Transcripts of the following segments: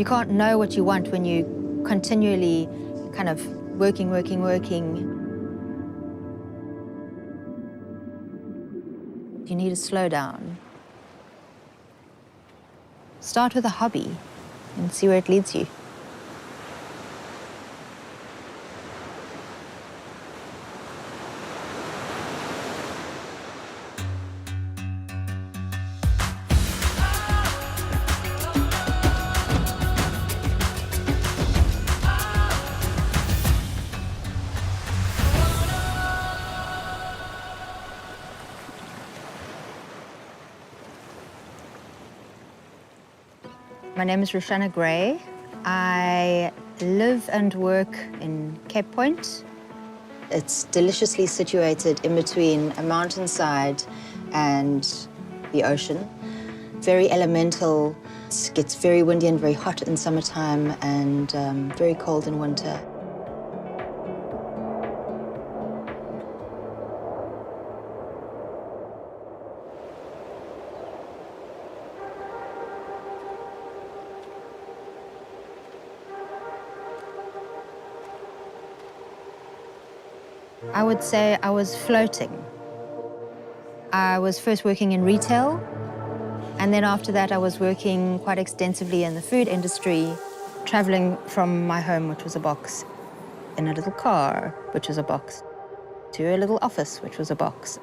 You can't know what you want when you continually kind of working. You need to slow down. Start with a hobby and see where it leads you. My name is Roshana Gray. I live and work in Cape Point. It's deliciously situated in between a mountainside and the ocean. Very elemental. It gets very windy and very hot in summertime and very cold in winter. I would say I was floating. I was first working in retail, and then after that I was working quite extensively in the food industry, traveling from my home, which was a box, in a little car, which was a box, to a little office, which was a box.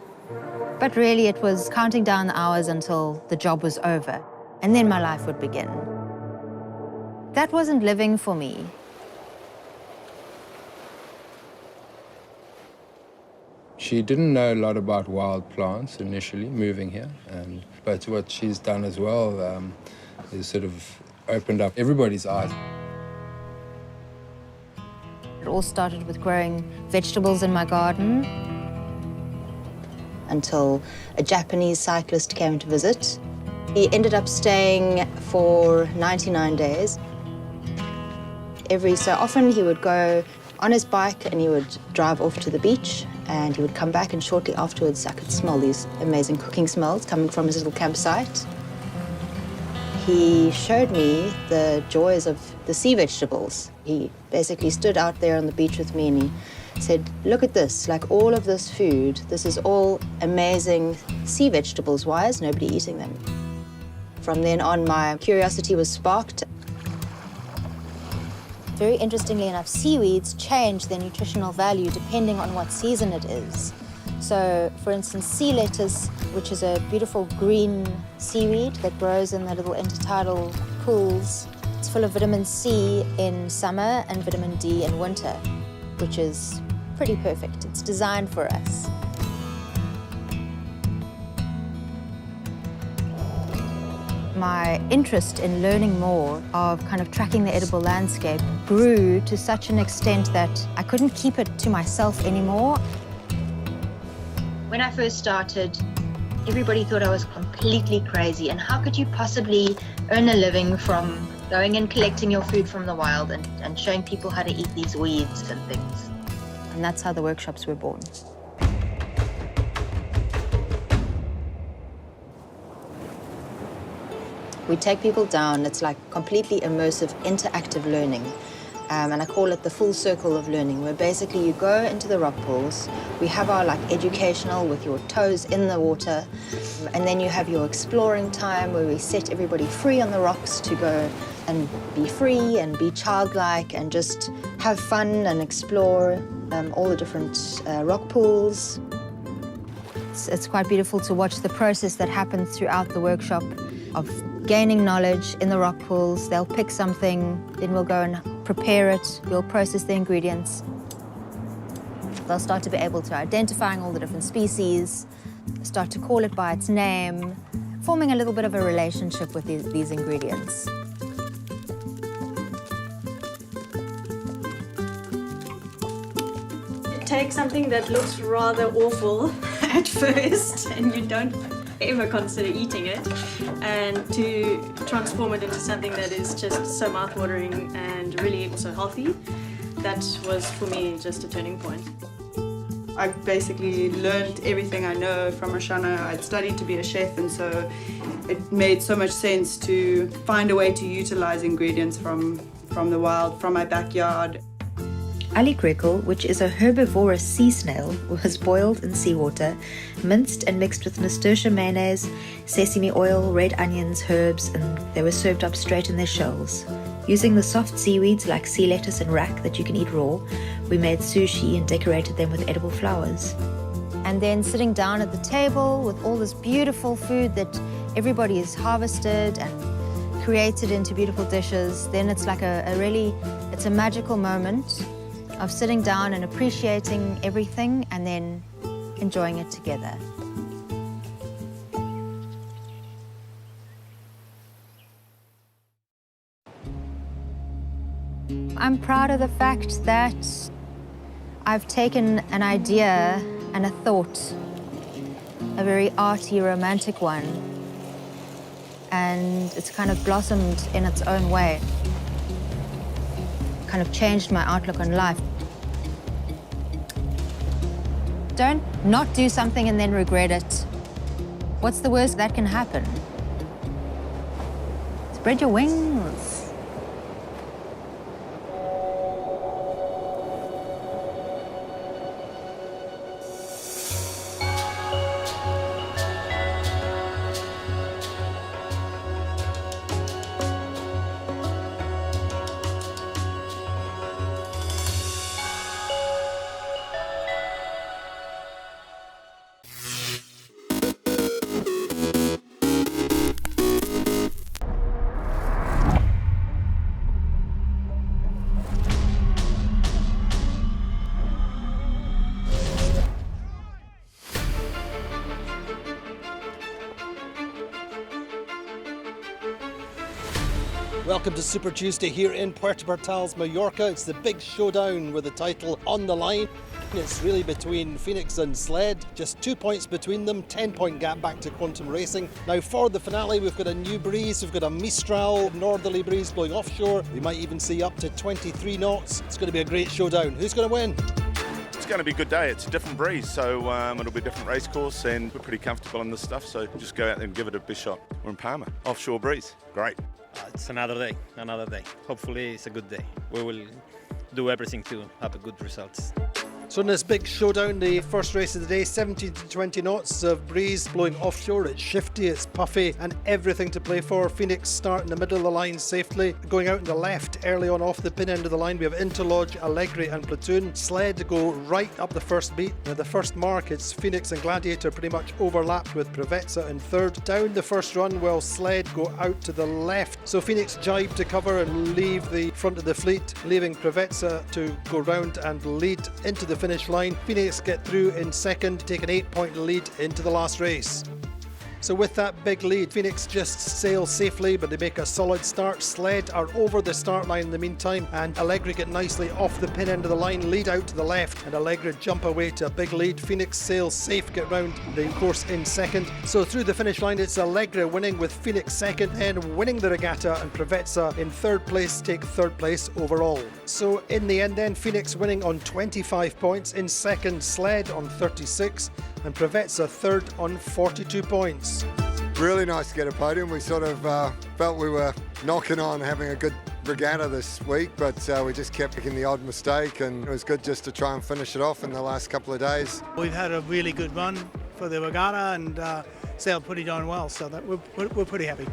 But really it was counting down the hours until the job was over, and then my life would begin. That wasn't living for me. She didn't know a lot about wild plants initially, moving here, but what she's done as well is sort of opened up everybody's eyes. It all started with growing vegetables in my garden. Until a Japanese cyclist came to visit. He ended up staying for 99 days. Every so often he would go on his bike and he would drive off to the beach, and he would come back, and shortly afterwards I could smell these amazing cooking smells coming from his little campsite. He showed me the joys of the sea vegetables. He basically stood out there on the beach with me and he said, look at this, like all of this food, this is all amazing sea vegetables. Why is nobody eating them? From then on, my curiosity was sparked. Very interestingly enough, seaweeds change their nutritional value depending on what season it is. So, for instance, sea lettuce, which is a beautiful green seaweed that grows in the little intertidal pools, it's full of vitamin C in summer and vitamin D in winter, which is pretty perfect. It's designed for us. My interest in learning more of kind of tracking the edible landscape grew to such an extent that I couldn't keep it to myself anymore. When I first started, everybody thought I was completely crazy, and how could you possibly earn a living from going and collecting your food from the wild and showing people how to eat these weeds and things? And that's how the workshops were born. We take people down. It's like completely immersive, interactive learning. And I call it the full circle of learning, where basically you go into the rock pools. We have our educational with your toes in the water. And then you have your exploring time where we set everybody free on the rocks to go and be free and be childlike and just have fun and explore all the different rock pools. It's quite beautiful to watch the process that happens throughout the workshop of gaining knowledge in the rock pools. They'll pick something, then we'll go and prepare it. We'll process the ingredients. They'll start to be able to identifying all the different species, start to call it by its name, forming a little bit of a relationship with these ingredients. Take something that looks rather awful at first and you don't ever consider eating it, and to transform it into something that is just so mouthwatering and really also healthy. That was for me just a turning point. I basically learned everything I know from Roshana. I'd studied to be a chef, and so it made so much sense to find a way to utilize ingredients from the wild, from my backyard. Aligrekel, which is a herbivorous sea snail, was boiled in seawater, minced and mixed with nasturtium mayonnaise, sesame oil, red onions, herbs, and they were served up straight in their shells. Using the soft seaweeds like sea lettuce and rack that you can eat raw, we made sushi and decorated them with edible flowers. And then sitting down at the table with all this beautiful food that everybody has harvested and created into beautiful dishes, then it's like it's a magical moment of sitting down and appreciating everything and then enjoying it together. I'm proud of the fact that I've taken an idea and a thought, a very arty, romantic one, and it's kind of blossomed in its own way. Kind of changed my outlook on life. Don't not do something and then regret it. What's the worst that can happen? Spread your wings. Welcome to Super Tuesday here in Puerto Portales, Mallorca. It's the big showdown with the title on the line. It's really between Phoenix and Sled, just 2 points between them, 10-point gap back to Quantum Racing. Now for the finale, we've got a new breeze, we've got a Mistral northerly breeze blowing offshore. We might even see up to 23 knots. It's going to be a great showdown. Who's going to win? It's going to be a good day. It's a different breeze, so it'll be a different race course, and we're pretty comfortable in this stuff, so just go out there and give it a big shot. We're in Palma, offshore breeze, great. It's another day. Hopefully it's a good day. We will do everything to have a good results. So in this big showdown, the first race of the day, 17 to 20 knots of breeze blowing offshore. It's shifty, it's puffy, and everything to play for. Phoenix start in the middle of the line safely. Going out in the left, early on off the pin end of the line, we have Interlodge, Allegri and Platoon. Sled go right up the first beat. Now the first mark, it's Phoenix and Gladiator pretty much overlapped with Prevezza in third. Down the first run, while Sled go out to the left. So Phoenix jibe to cover and leave the front of the fleet, leaving Prevezza to go round and lead into the finish line. Phoenix get through in second, take an 8-point lead into the last race. So with that big lead, Phoenix just sail safely, but they make a solid start. Sled are over the start line in the meantime, and Allegri get nicely off the pin end of the line, lead out to the left, and Allegri jump away to a big lead. Phoenix sails safe, get round the course in second. So through the finish line, it's Allegri winning with Phoenix second, and winning the regatta, and Prevezza in third place, take third place overall. So in the end then, Phoenix winning on 25 points, in second Sled on 36, and Prevezza third on 42 points. Really nice to get a podium. We sort of felt we were knocking on having a good regatta this week, but we just kept making the odd mistake, and it was good just to try and finish it off in the last couple of days. We've had a really good run for the regatta and sailed pretty darn well, so that we're pretty happy.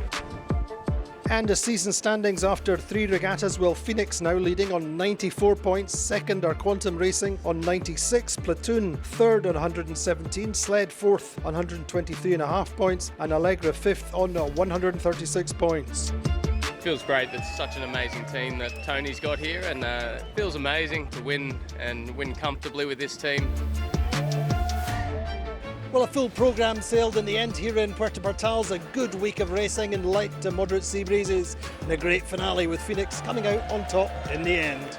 And the season standings after 3 regattas, well, Phoenix now leading on 94 points, second are Quantum Racing on 96, Platoon third on 117, Sled fourth on 123.5 points, and Allegra fifth on 136 points. Feels great. It's such an amazing team that Tony's got here, and it feels amazing to win and win comfortably with this team. Well, a full programme sailed in the end here in Puerto Portales. A good week of racing in light to moderate sea breezes, and a great finale with Phoenix coming out on top in the end.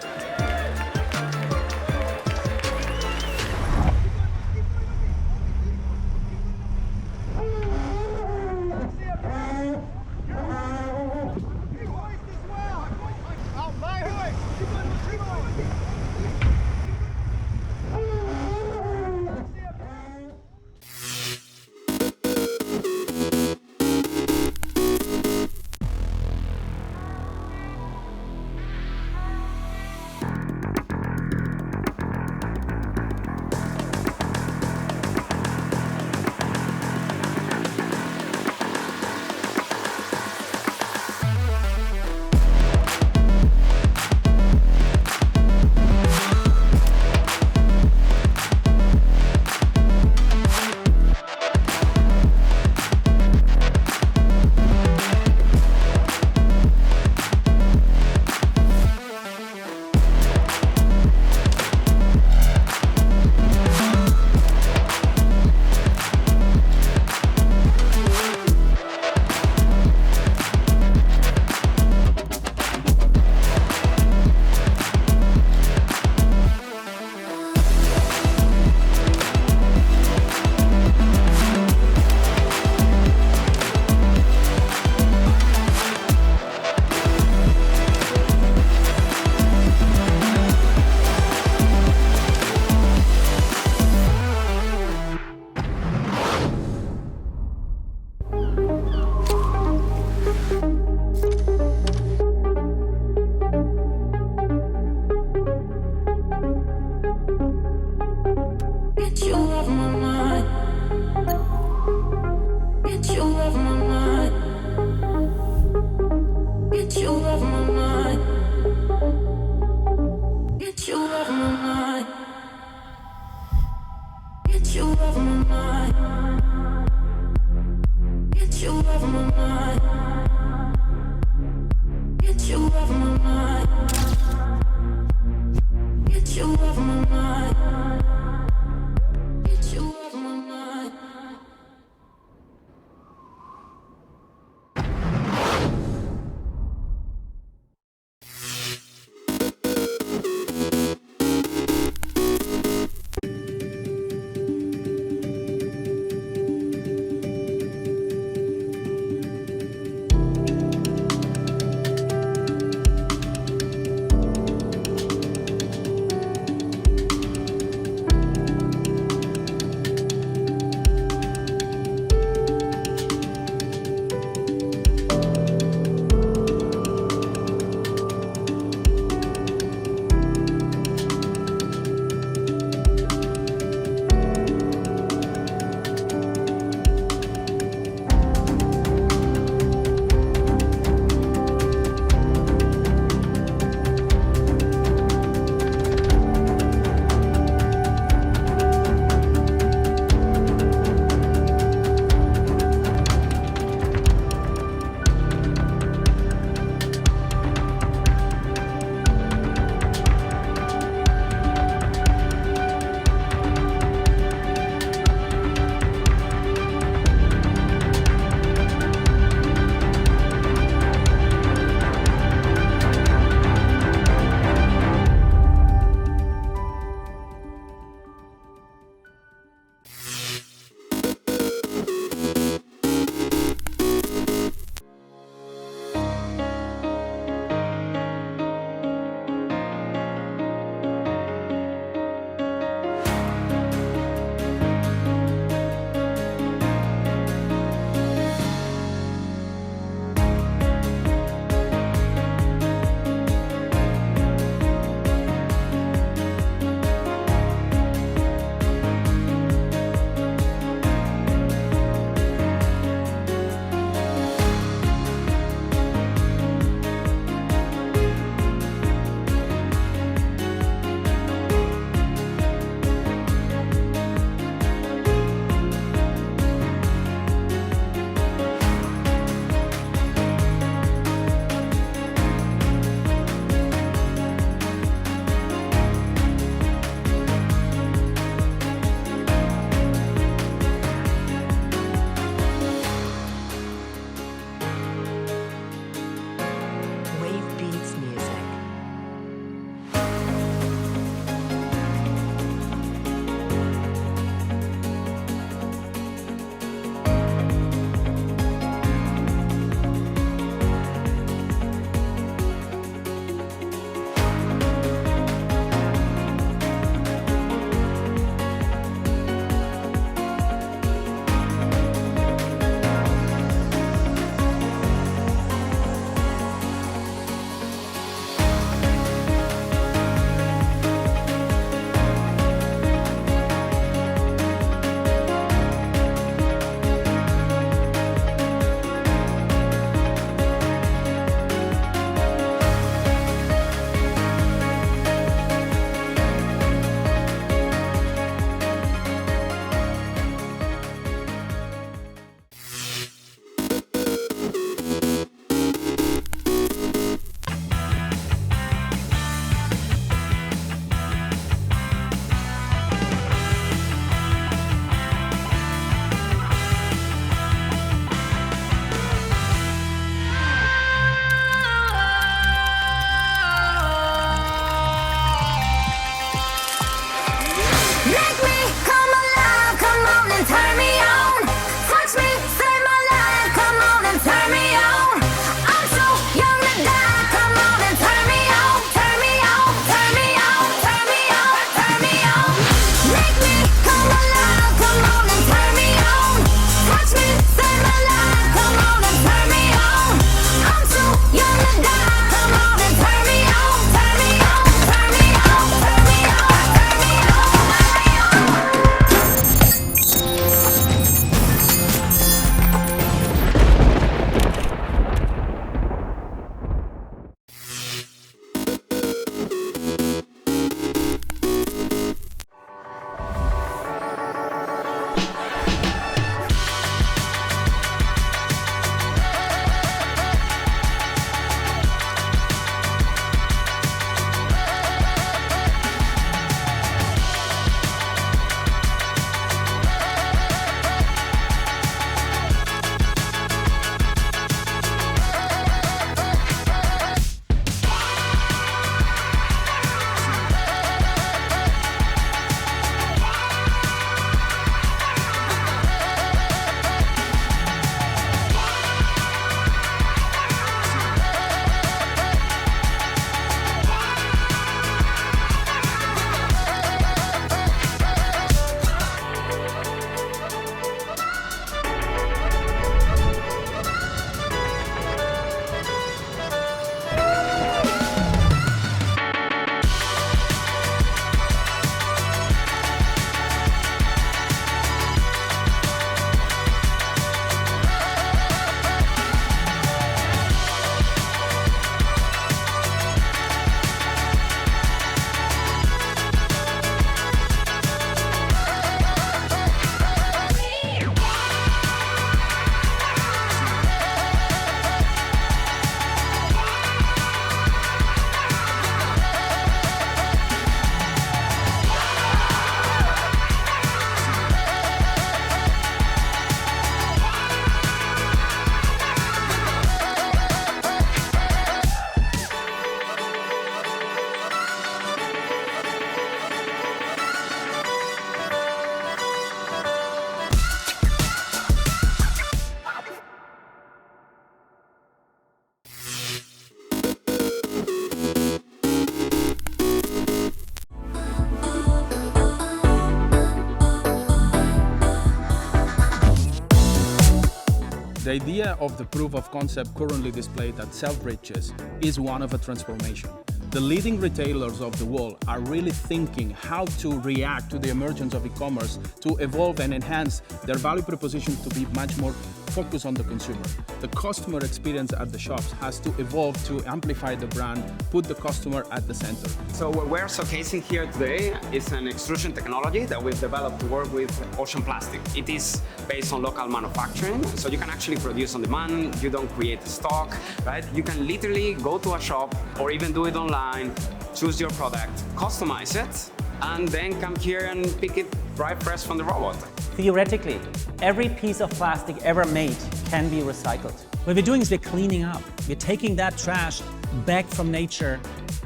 idea of the proof of concept currently displayed at Selfridges is one of a transformation. The leading retailers of the world are really thinking how to react to the emergence of e-commerce to evolve and enhance their value proposition to be much more focused on the consumer. The customer experience at the shops has to evolve to amplify the brand, put the customer at the center. So what we're showcasing here today is an extrusion technology that we've developed to work with ocean plastic. It is based on local manufacturing, so you can actually produce on demand, you don't create the stock, right? You can literally go to a shop or even do it online, choose your product, customize it, and then come here and pick it right fresh from the robot. Theoretically, every piece of plastic ever made can be recycled. What we're doing is we're cleaning up. We're taking that trash back from nature,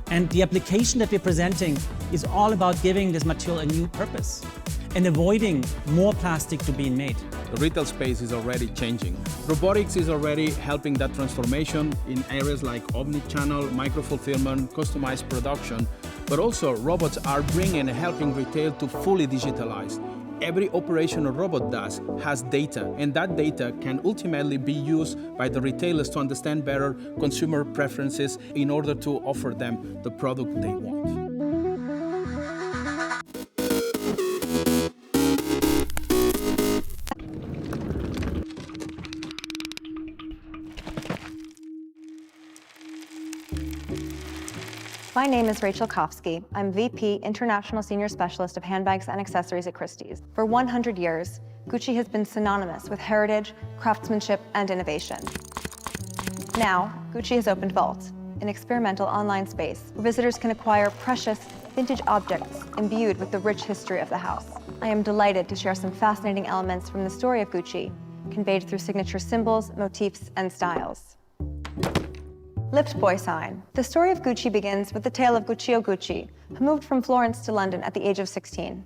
and the application that we're presenting is all about giving this material a new purpose and avoiding more plastic to being made. The retail space is already changing. Robotics is already helping that transformation in areas like omni-channel, micro-fulfillment, customized production, but also robots are bringing and helping retail to fully digitalize. Every operation a robot does has data, and that data can ultimately be used by the retailers to understand better consumer preferences in order to offer them the product they want. My name is Rachel Kofsky. I'm VP, International Senior Specialist of Handbags and Accessories at Christie's. For 100 years, Gucci has been synonymous with heritage, craftsmanship, and innovation. Now, Gucci has opened Vault, an experimental online space where visitors can acquire precious, vintage objects imbued with the rich history of the house. I am delighted to share some fascinating elements from the story of Gucci, conveyed through signature symbols, motifs, and styles. Lift boy sign. The story of Gucci begins with the tale of Guccio Gucci, who moved from Florence to London at the age of 16.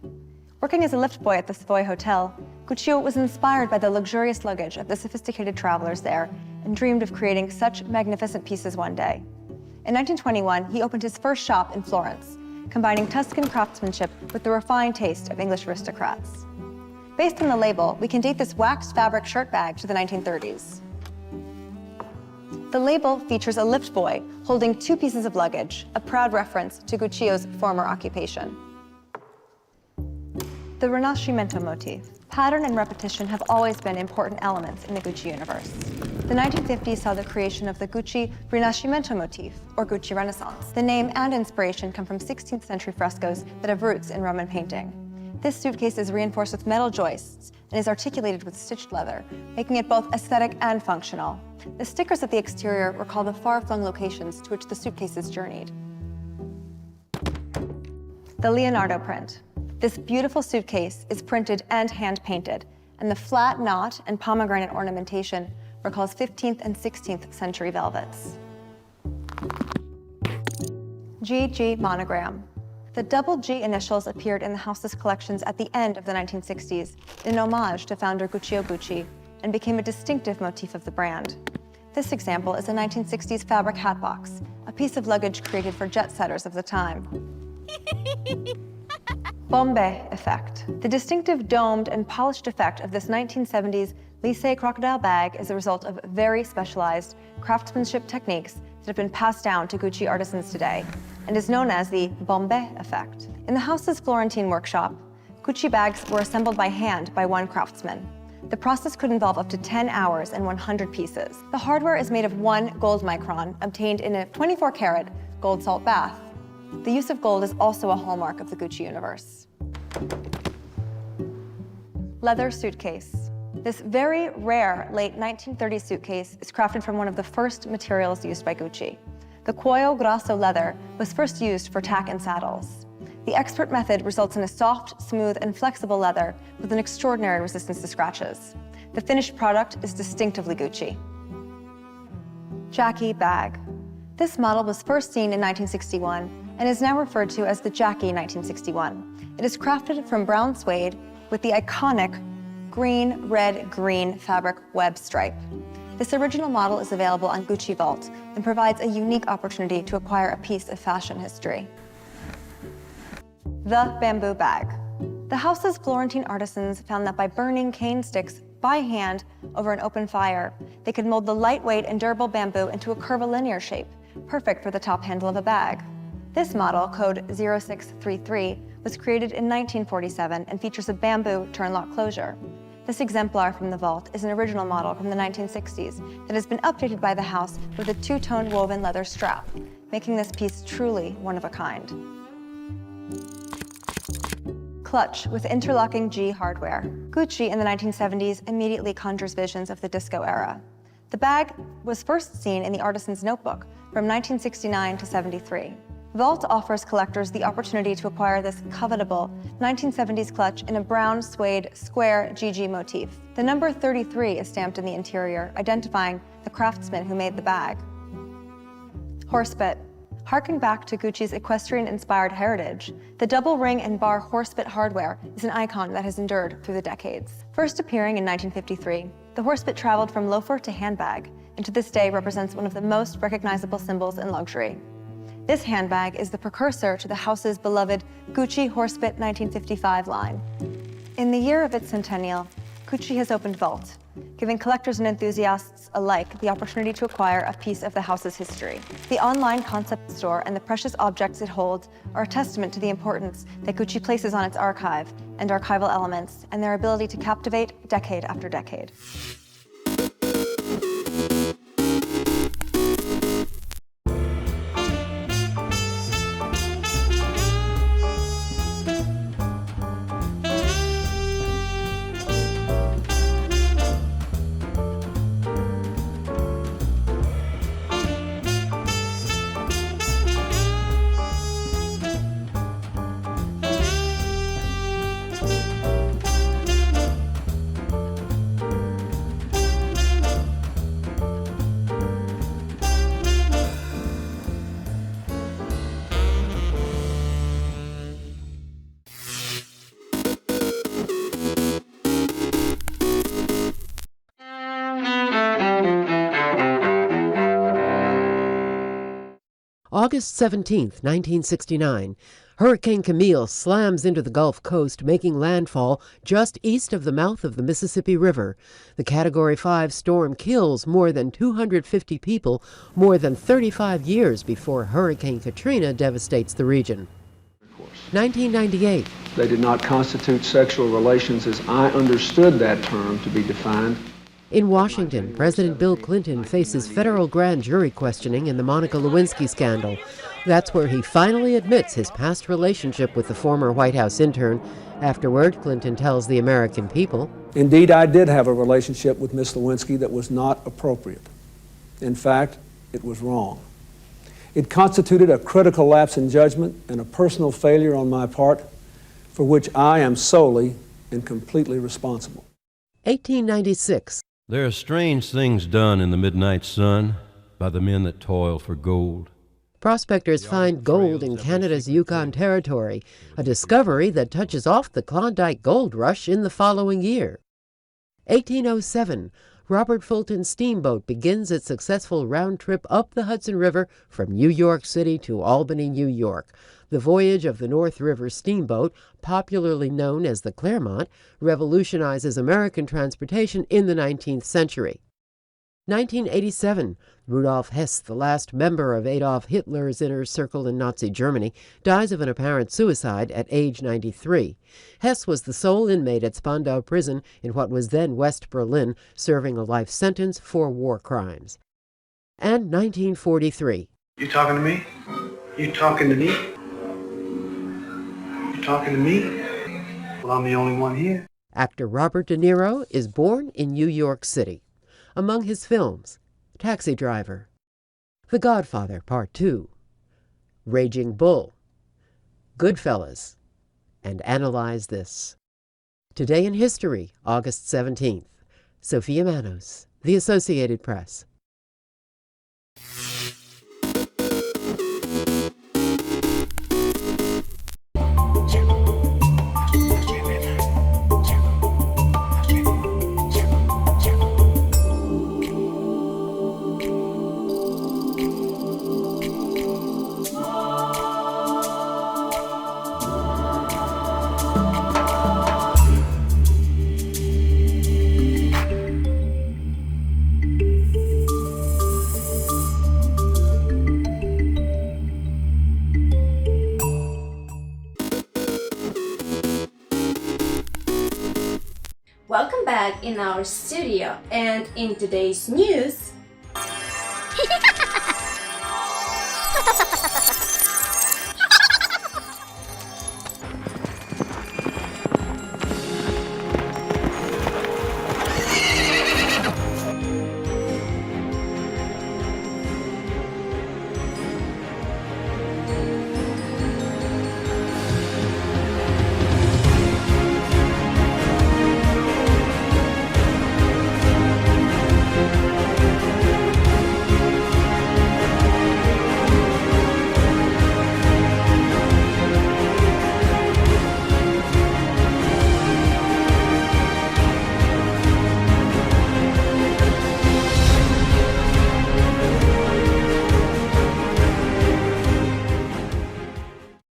Working as a lift boy at the Savoy Hotel, Guccio was inspired by the luxurious luggage of the sophisticated travelers there and dreamed of creating such magnificent pieces one day. In 1921, he opened his first shop in Florence, combining Tuscan craftsmanship with the refined taste of English aristocrats. Based on the label, we can date this waxed fabric shirt bag to the 1930s. The label features a lift boy holding two pieces of luggage, a proud reference to Guccio's former occupation. The Rinascimento motif. Pattern and repetition have always been important elements in the Gucci universe. The 1950s saw the creation of the Gucci Rinascimento motif, or Gucci Renaissance. The name and inspiration come from 16th century frescoes that have roots in Roman painting. This suitcase is reinforced with metal joists and is articulated with stitched leather, making it both aesthetic and functional. The stickers at the exterior recall the far-flung locations to which the suitcases journeyed. The Leonardo print. This beautiful suitcase is printed and hand-painted, and the flat knot and pomegranate ornamentation recalls 15th and 16th century velvets. GG monogram. The double G initials appeared in the house's collections at the end of the 1960s in homage to founder Guccio Gucci and became a distinctive motif of the brand. This example is a 1960s fabric hat box, a piece of luggage created for jet-setters of the time. Bombay effect. The distinctive domed and polished effect of this 1970s Lycée crocodile bag is a result of very specialized craftsmanship techniques that have been passed down to Gucci artisans today and is known as the Bombay effect. In the house's Florentine workshop, Gucci bags were assembled by hand by one craftsman. The process could involve up to 10 hours and 100 pieces. The hardware is made of 1 gold micron obtained in a 24-karat gold salt bath. The use of gold is also a hallmark of the Gucci universe. Leather suitcase. This very rare late 1930s suitcase is crafted from one of the first materials used by Gucci. The cuoio grasso leather was first used for tack and saddles. The expert method results in a soft, smooth, and flexible leather with an extraordinary resistance to scratches. The finished product is distinctively Gucci. Jackie bag. This model was first seen in 1961 and is now referred to as the Jackie 1961. It is crafted from brown suede with the iconic green, red, green fabric web stripe. This original model is available on Gucci Vault and provides a unique opportunity to acquire a piece of fashion history. The bamboo bag. The house's Florentine artisans found that by burning cane sticks by hand over an open fire. They could mold the lightweight and durable bamboo into a curvilinear shape, perfect for the top handle of a bag. This model, code 0633, was created in 1947 and features a bamboo turn-lock closure. This exemplar from the vault is an original model from the 1960s that has been updated by the house with a two-tone woven leather strap, making this piece truly one of a kind. Clutch with interlocking G hardware. Gucci in the 1970s immediately conjures visions of the disco era. The bag was first seen in the Artisan's Notebook from 1969 to 73. Vault offers collectors the opportunity to acquire this covetable 1970s clutch in a brown suede square GG motif. The number 33 is stamped in the interior, identifying the craftsman who made the bag. Horsebit. Harking back to Gucci's equestrian-inspired heritage, the double ring and bar horsebit hardware is an icon that has endured through the decades. First appearing in 1953, the horsebit traveled from loafer to handbag, and to this day represents one of the most recognizable symbols in luxury. This handbag is the precursor to the house's beloved Gucci Horsebit 1955 line. In the year of its centennial, Gucci has opened Vault, giving collectors and enthusiasts alike the opportunity to acquire a piece of the house's history. The online concept store and the precious objects it holds are a testament to the importance that Gucci places on its archive and archival elements and their ability to captivate decade after decade. August 17, 1969, Hurricane Camille slams into the Gulf Coast, making landfall just east of the mouth of the Mississippi River. The Category 5 storm kills more than 250 people, more than 35 years before Hurricane Katrina devastates the region. 1998. They did not constitute sexual relations as I understood that term to be defined. In Washington, President Bill Clinton faces federal grand jury questioning in the Monica Lewinsky scandal. That's where he finally admits his past relationship with the former White House intern. Afterward, Clinton tells the American people, Indeed, I did have a relationship with Miss Lewinsky that was not appropriate. In fact, it was wrong. It constituted a critical lapse in judgment and a personal failure on my part for which I am solely and completely responsible. 1896. There are strange things done in the midnight sun by the men that toil for gold. Prospectors find gold in Canada's Yukon Territory, a discovery that touches off the Klondike Gold Rush in the following year. 1807. Robert Fulton's steamboat begins its successful round trip up the Hudson River from New York City to Albany, New York. The voyage of the North River steamboat, popularly known as the Claremont, revolutionizes American transportation in the 19th century. 1987. Rudolf Hess, the last member of Adolf Hitler's inner circle in Nazi Germany, dies of an apparent suicide at age 93. Hess was the sole inmate at Spandau prison in what was then West Berlin, serving a life sentence for war crimes. And 1943. You talking to me? You talking to me? You talking to me? Well, I'm the only one here. Actor Robert De Niro is born in New York City. Among his films, Taxi Driver, The Godfather Part 2, Raging Bull, Goodfellas, and Analyze This. Today in History, August 17th. Sophia Manos, The Associated Press. Welcome back in our studio, and in today's news,